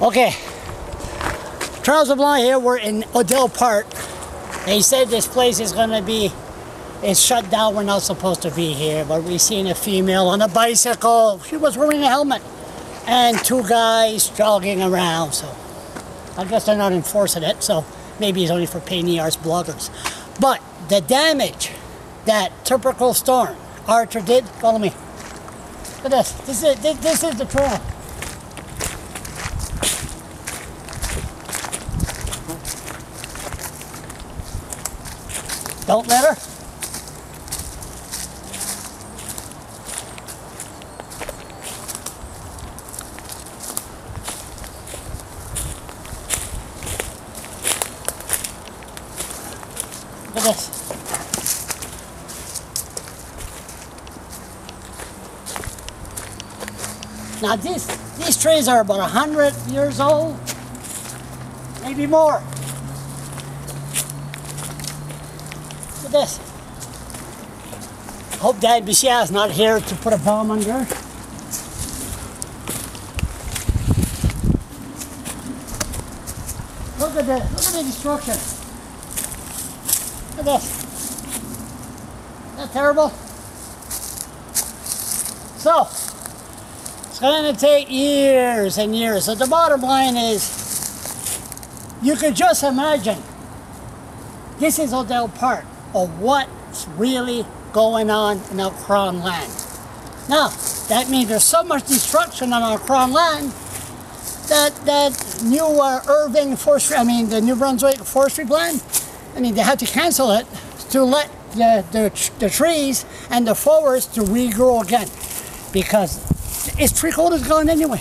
Okay, Charles LeBlanc here. We're in Odell Park. And he said this place is gonna be, it's shut down. We're not supposed to be here, but we seen a female on a bicycle. She was wearing a helmet, and two guys jogging around. So I guess they're not enforcing it. So maybe it's only for pain in the arse bloggers. But the damage that typical storm Archer did. Follow me. Look at this. This is the trail. Don't let her. Look at this. Now these trees are about 100 years old, maybe more. Look at this. Hope Dad Bishia is not here to put a bomb under. Look at the destruction. Look at this. Isn't that terrible? So, it's going to take years and years. So the bottom line is, you could just imagine, this is Odell Park, of what's really going on in our Crown land. Now, that means there's so much destruction on our Crown land that new Irving forestry, the New Brunswick forestry plan, they had to cancel it to let the trees and the forests to regrow again, because its 3/4 gone anyway.